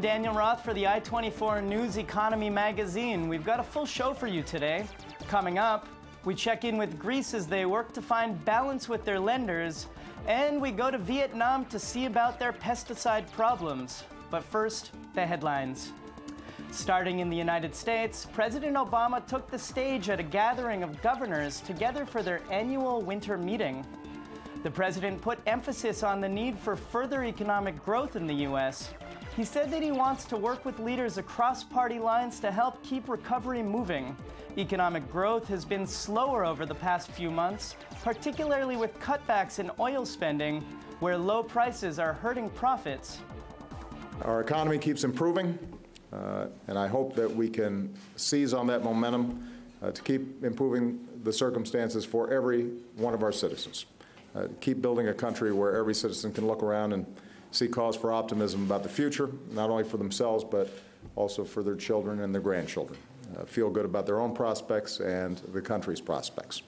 Daniel Roth for the I-24 News Economy magazine. We've got a full show for you today. Coming up, we check in with Greece as they work to find balance with their lenders, and we go to Vietnam to see about their pesticide problems. But first, the headlines. Starting in the United States, President Obama took the stage at a gathering of governors together for their annual winter meeting. The president put emphasis on the need for further economic growth in the U.S. He said that he wants to work with leaders across party lines to help keep recovery moving. Economic growth has been slower over the past few months, particularly with cutbacks in oil spending, where low prices are hurting profits. Our economy keeps improving, and I hope that we can seize on that momentum to keep improving the circumstances for every one of our citizens. Keep building a country where every citizen can look around and see cause for optimism about the future, not only for themselves, but also for their children and their grandchildren. Feel good about their own prospects and the country's prospects.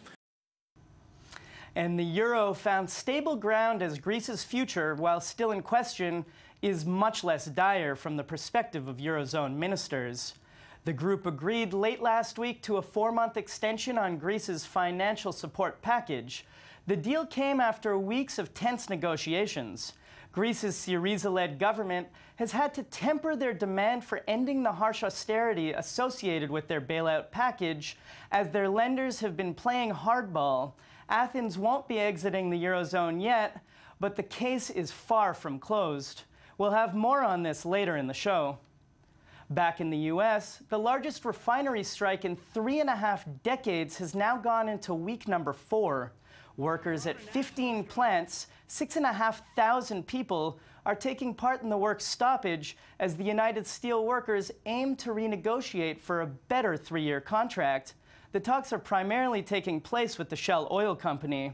And the euro found stable ground as Greece's future, while still in question, is much less dire from the perspective of Eurozone ministers. The group agreed late last week to a 4-month extension on Greece's financial support package. The deal came after weeks of tense negotiations. Greece's Syriza-led government has had to temper their demand for ending the harsh austerity associated with their bailout package, as their lenders have been playing hardball. Athens won't be exiting the Eurozone yet, but the case is far from closed. We'll have more on this later in the show. Back in the U.S., the largest refinery strike in 3.5 decades has now gone into week number 4. Workers at 15 plants, 6,500 people, are taking part in the work stoppage as the United Steelworkers aim to renegotiate for a better 3-year contract. The talks are primarily taking place with the Shell Oil Company.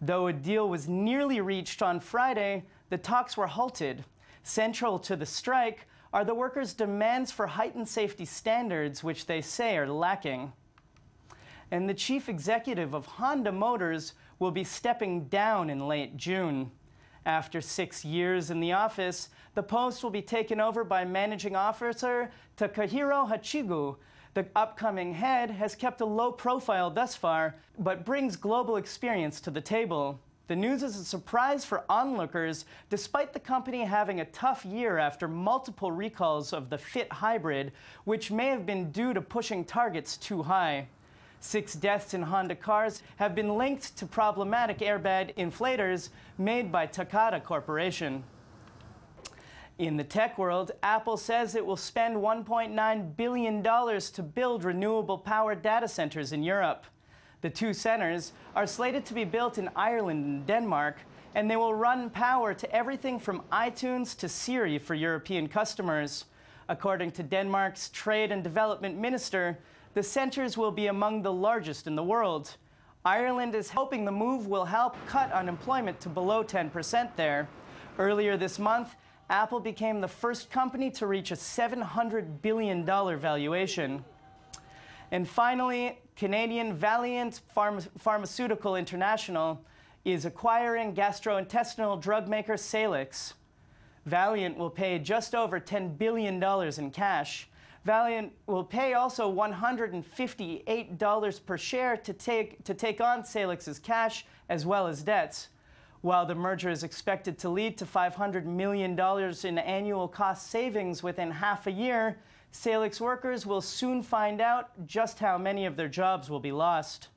Though a deal was nearly reached on Friday, the talks were halted. Central to the strike are the workers' demands for heightened safety standards, which they say are lacking. And the chief executive of Honda Motors will be stepping down in late June. After 6 years in the office, the post will be taken over by managing officer Takahiro Hachigu. The upcoming head has kept a low profile thus far, but brings global experience to the table. The news is a surprise for onlookers, despite the company having a tough year after multiple recalls of the Fit hybrid, which may have been due to pushing targets too high. 6 deaths in Honda cars have been linked to problematic airbag inflators made by Takata Corporation. In the tech world, Apple says it will spend $1.9 billion to build renewable power data centers in Europe. The 2 centers are slated to be built in Ireland and Denmark, and they will run power to everything from iTunes to Siri for European customers. According to Denmark's Trade and Development Minister, the centers will be among the largest in the world. Ireland is hoping the move will help cut unemployment to below 10% there. Earlier this month, Apple became the first company to reach a $700 billion valuation. And finally, Canadian Valiant Pharmaceutical International is acquiring gastrointestinal drug maker Salix. Valiant will pay just over $10 billion in cash. Valiant will pay also $158 per share to take on Salix's cash as well as debts. While the merger is expected to lead to $500 million in annual cost savings within half a year, Salix workers will soon find out just how many of their jobs will be lost.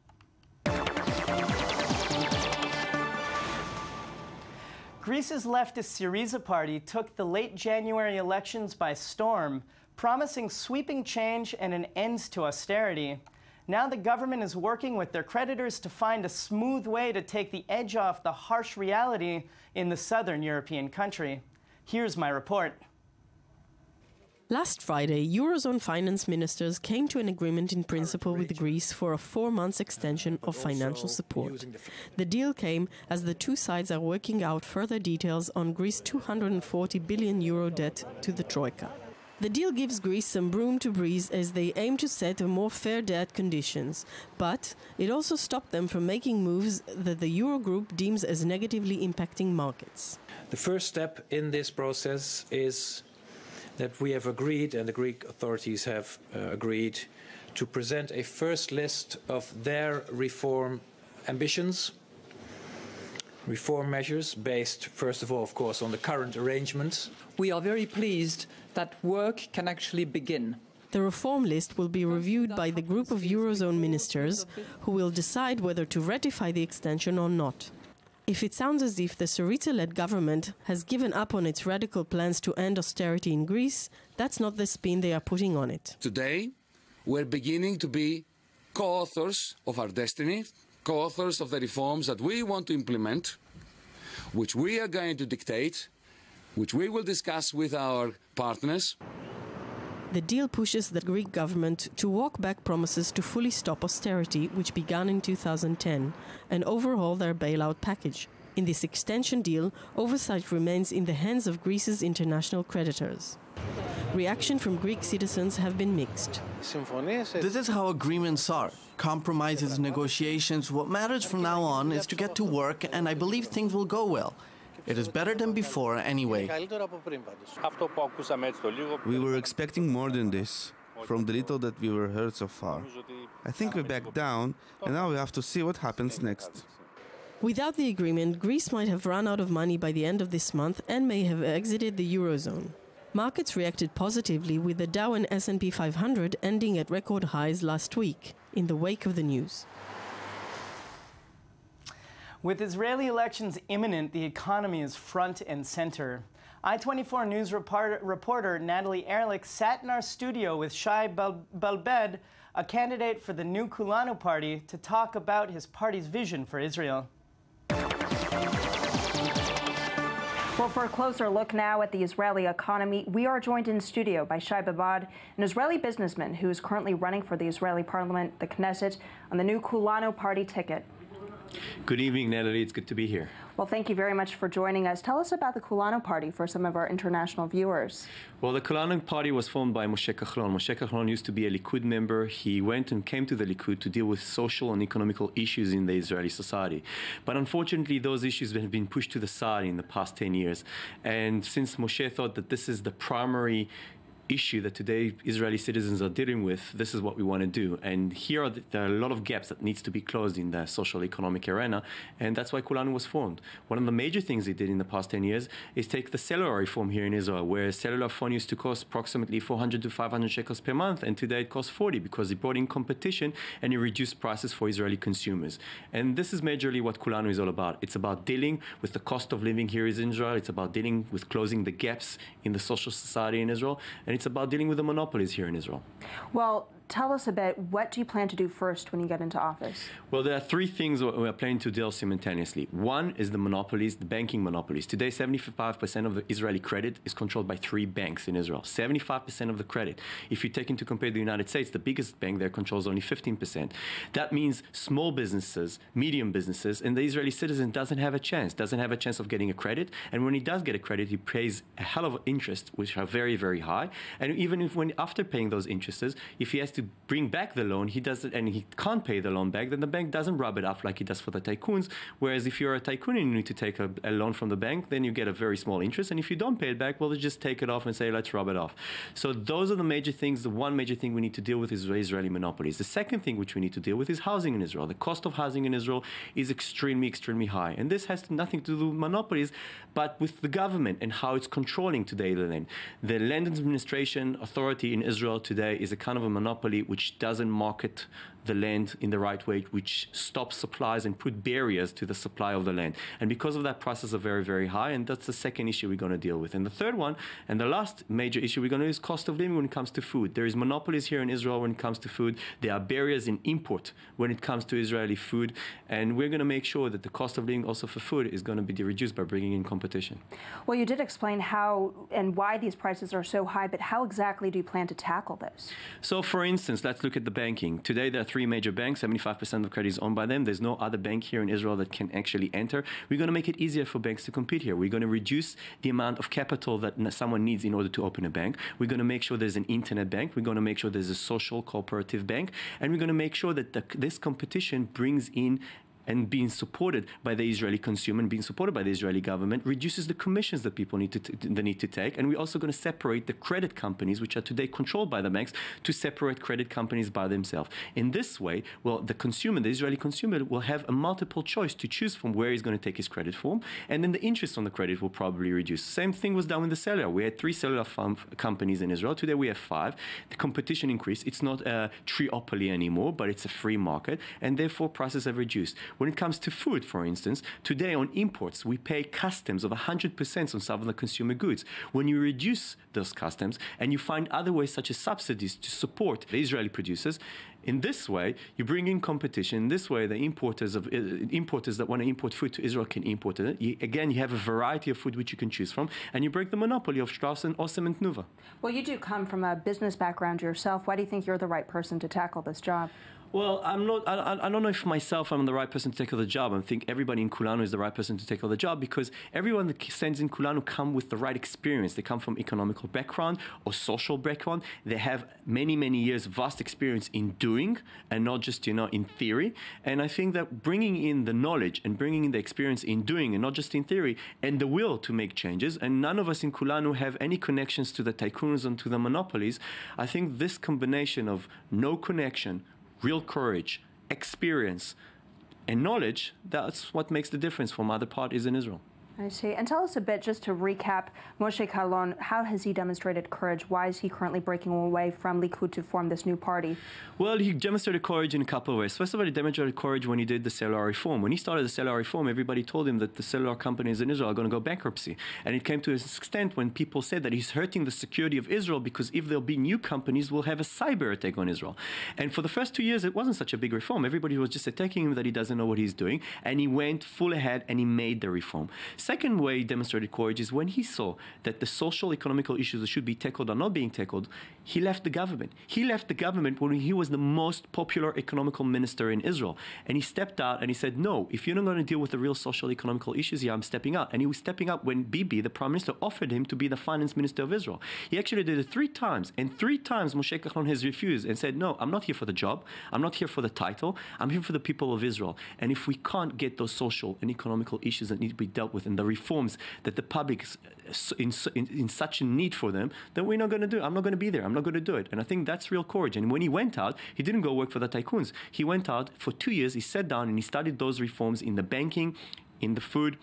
Greece's leftist Syriza party took the late January elections by storm, promising sweeping change and an end to austerity. Now the government is working with their creditors to find a smooth way to take the edge off the harsh reality in the southern European country. Here's my report. Last Friday, Eurozone finance ministers came to an agreement in principle with Greece for a 4-month extension of financial support. The deal came as the 2 sides are working out further details on Greece's €240 billion debt to the Troika. The deal gives Greece some room to breathe as they aim to set a more fair debt conditions, but it also stopped them from making moves that the Eurogroup deems as negatively impacting markets. The first step in this process is that we have agreed, and the Greek authorities have agreed, to present a first list of their reform ambitions, reform measures based, first of all, of course, on the current arrangements. We are very pleased that work can actually begin. The reform list will be reviewed by the group of Eurozone ministers, who will decide whether to ratify the extension or not. If it sounds as if the Syriza-led government has given up on its radical plans to end austerity in Greece, that's not the spin they are putting on it. Today, we're beginning to be co-authors of our destiny, co-authors of the reforms that we want to implement, which we are going to dictate, which we will discuss with our partners. The deal pushes the Greek government to walk back promises to fully stop austerity, which began in 2010, and overhaul their bailout package. In this extension deal, oversight remains in the hands of Greece's international creditors. Reaction from Greek citizens have been mixed. This is how agreements are. Compromises, negotiations. What matters from now on is to get to work, and I believe things will go well. It is better than before anyway. We were expecting more than this, from the little that we were heard so far. I think we backed down, and now we have to see what happens next. Without the agreement, Greece might have run out of money by the end of this month and may have exited the Eurozone. Markets reacted positively, with the Dow and S&P 500 ending at record highs last week, in the wake of the news. With Israeli elections imminent, the economy is front and center. I-24 News reporter Natalie Ehrlich sat in our studio with Shai Balbed, a candidate for the new Kulanu party, to talk about his party's vision for Israel. Well, for a closer look now at the Israeli economy, we are joined in studio by Shai Balbed, an Israeli businessman who is currently running for the Israeli parliament, the Knesset, on the new Kulanu party ticket. Good evening, Natalie. It's good to be here. Well, thank you very much for joining us. Tell us about the Kulanu party for some of our international viewers. Well, the Kulanu party was formed by Moshe Kahlon. Moshe Kahlon used to be a Likud member. He went and came to the Likud to deal with social and economical issues in the Israeli society. But unfortunately, those issues have been pushed to the side in the past 10 years. And since Moshe thought that this is the primary issue that today Israeli citizens are dealing with, this is what we want to do. And here there are a lot of gaps that needs to be closed in the social economic arena, and that's why Kulanu was formed. One of the major things he did in the past 10 years is take the cellular reform here in Israel, where a cellular phone used to cost approximately 400 to 500 shekels per month, and today it costs 40 because he brought in competition and he reduced prices for Israeli consumers. And this is majorly what Kulanu is all about. It's about dealing with the cost of living here in Israel. It's about dealing with closing the gaps in the social society in Israel, and it's about dealing with the monopolies here in Israel. Well, tell us a bit, what do you plan to do first when you get into office? Well, there are three things we are planning to deal simultaneously. One is the monopolies, the banking monopolies. Today, 75% of the Israeli credit is controlled by 3 banks in Israel. 75% of the credit. If you take into compare the United States, the biggest bank there controls only 15%. That means small businesses, medium businesses, and the Israeli citizen doesn't have a chance of getting a credit. And when he does get a credit, he pays a hell of interest, which are very, very high. And even if after paying those interests, if he has to bring back the loan, he does it, and he can't pay the loan back, then the bank doesn't rub it off like it does for the tycoons. Whereas if you're a tycoon and you need to take a loan from the bank, then you get a very small interest. And if you don't pay it back, well, they just take it off and say, let's rub it off. So those are the major things. The one major thing we need to deal with is Israeli monopolies. The second thing which we need to deal with is housing in Israel. The cost of housing in Israel is extremely, extremely high. And this has nothing to do with monopolies, but with the government and how it's controlling today the land. The Land Administration Authority in Israel today is a kind of a monopoly which doesn't market the land in the right way, which stops supplies and put barriers to the supply of the land. And because of that, prices are very, very high, and that's the second issue we're going to deal with. And the third one, and the last major issue we're going to do, is cost of living when it comes to food. There is monopolies here in Israel when it comes to food. There are barriers in import when it comes to Israeli food, and we're going to make sure that the cost of living also for food is going to be reduced by bringing in competition. Well, you did explain how and why these prices are so high, but how exactly do you plan to tackle this? So, for instance, let's look at the banking. Today, there are 3 major banks. 75% of credit is owned by them. There's no other bank here in Israel that can actually enter. We're going to make it easier for banks to compete here. We're going to reduce the amount of capital that someone needs in order to open a bank. We're going to make sure there's an internet bank. We're going to make sure there's a social cooperative bank. And we're going to make sure that this competition brings in and being supported by the Israeli consumer and being supported by the Israeli government reduces the commissions that people need to take. And we're also going to separate the credit companies, which are today controlled by the banks, to separate credit companies by themselves. In this way, well, the consumer, the Israeli consumer, will have a multiple choice to choose from where he's going to take his credit from, and then the interest on the credit will probably reduce. Same thing was done with the cellular. We had 3 cellular companies in Israel. Today we have 5. The competition increased. It's not a triopoly anymore, but it's a free market, and therefore prices have reduced. When it comes to food, for instance, today on imports, we pay customs of 100% on some of the consumer goods. When you reduce those customs and you find other ways such as subsidies to support the Israeli producers, in this way, you bring in competition. In this way, the importers that want to import food to Israel can import it. Again, you have a variety of food which you can choose from, and you break the monopoly of Strauss and Osem and Tnuva. Well, you do come from a business background yourself. Why do you think you're the right person to tackle this job? Well, I'm not. I don't know if myself I'm the right person to tackle the job. I think everybody in Kulanu is the right person to tackle the job because everyone that stands in Kulanu come with the right experience. They come from economical background or social background. They have many, many years vast experience in doing and not just, in theory. And I think that bringing in the knowledge and bringing in the experience in doing and not just in theory and the will to make changes, and none of us in Kulanu have any connections to the tycoons and to the monopolies. I think this combination of no connection, real courage, experience, and knowledge, that's what makes the difference from other parties in Israel. I see. And tell us a bit, just to recap, Moshe Kahlon, how has he demonstrated courage? Why is he currently breaking away from Likud to form this new party? Well, he demonstrated courage in a couple of ways. First of all, he demonstrated courage when he did the cellular reform. When he started the cellular reform, everybody told him that the cellular companies in Israel are going to go bankruptcy. And it came to an extent when people said that he's hurting the security of Israel because if there'll be new companies, we'll have a cyber attack on Israel. And for the first 2 years, it wasn't such a big reform. Everybody was just attacking him that he doesn't know what he's doing. And he went full ahead and he made the reform. Second way he demonstrated courage is when he saw that the social, economical issues that should be tackled are not being tackled, he left the government. He left the government when he was the most popular economical minister in Israel. And he stepped out and he said, no, if you're not going to deal with the real social, economical issues here, I'm stepping out. And he was stepping up when Bibi, the prime minister, offered him to be the finance minister of Israel. He actually did it 3 times. And 3 times Moshe Kahlon has refused and said, no, I'm not here for the job. I'm not here for the title. I'm here for the people of Israel. And if we can't get those social and economical issues that need to be dealt with and the reforms that the public is in such a need for them, then we're not going to do it. I'm not going to be there. I'm not going to do it. And I think that's real courage. And when he went out, he didn't go work for the tycoons. He went out for 2 years. He sat down and he studied those reforms in the banking, in the food,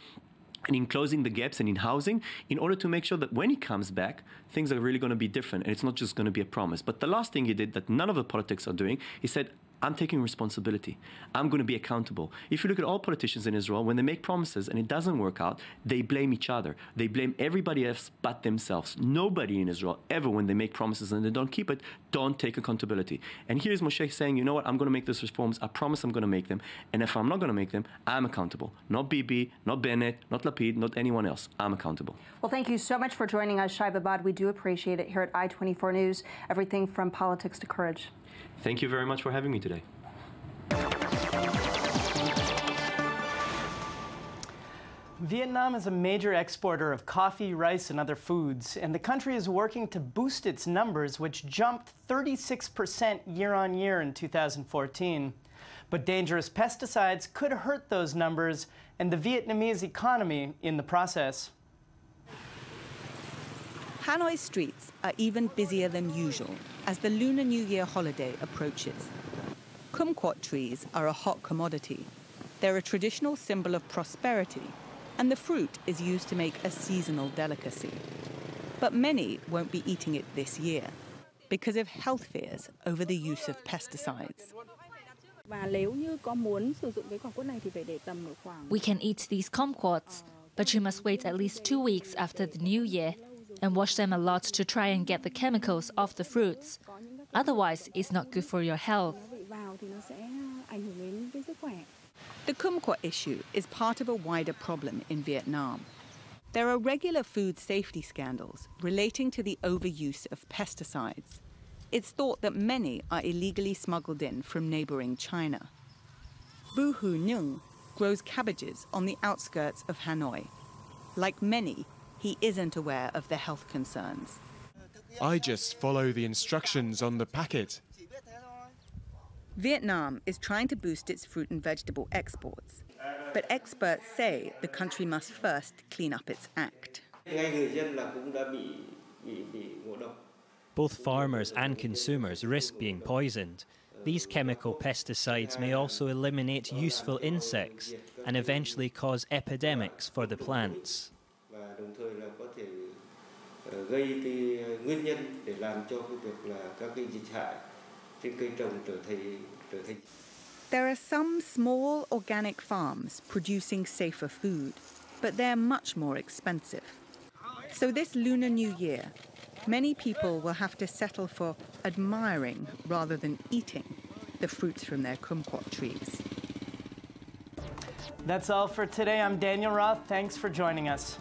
and in closing the gaps and in housing in order to make sure that when he comes back, things are really going to be different. And it's not just going to be a promise. But the last thing he did that none of the politics are doing, he said, I'm taking responsibility. I'm going to be accountable. If you look at all politicians in Israel, when they make promises and it doesn't work out, they blame each other. They blame everybody else but themselves. Nobody in Israel ever, when they make promises and they don't keep it, don't take accountability. And here's Moshe saying, you know what, I'm going to make those reforms. I promise I'm going to make them. And if I'm not going to make them, I'm accountable. Not Bibi, not Bennett, not Lapid, not anyone else. I'm accountable. Well, thank you so much for joining us, Shai Babad. We do appreciate it here at I-24 News. Everything from politics to courage. Thank you very much for having me today. Vietnam is a major exporter of coffee, rice, and other foods, and the country is working to boost its numbers, which jumped 36% year-on-year in 2014. But dangerous pesticides could hurt those numbers and the Vietnamese economy in the process. Hanoi streets are even busier than usual as the Lunar New Year holiday approaches. Kumquat trees are a hot commodity. They're a traditional symbol of prosperity, and the fruit is used to make a seasonal delicacy. But many won't be eating it this year because of health fears over the use of pesticides. We can eat these kumquats, but you must wait at least 2 weeks after the New Year and wash them a lot to try and get the chemicals off the fruits. Otherwise, it's not good for your health. The kumquat issue is part of a wider problem in Vietnam. There are regular food safety scandals relating to the overuse of pesticides. It's thought that many are illegally smuggled in from neighboring China. Bu Hu Nhung grows cabbages on the outskirts of Hanoi. Like many, he isn't aware of the health concerns. I just follow the instructions on the packet. Vietnam is trying to boost its fruit and vegetable exports, but experts say the country must first clean up its act. Both farmers and consumers risk being poisoned. These chemical pesticides may also eliminate useful insects and eventually cause epidemics for the plants. There are some small organic farms producing safer food, but they're much more expensive. So this Lunar New Year, many people will have to settle for admiring rather than eating the fruits from their kumquat trees. That's all for today. I'm Daniel Roth. Thanks for joining us.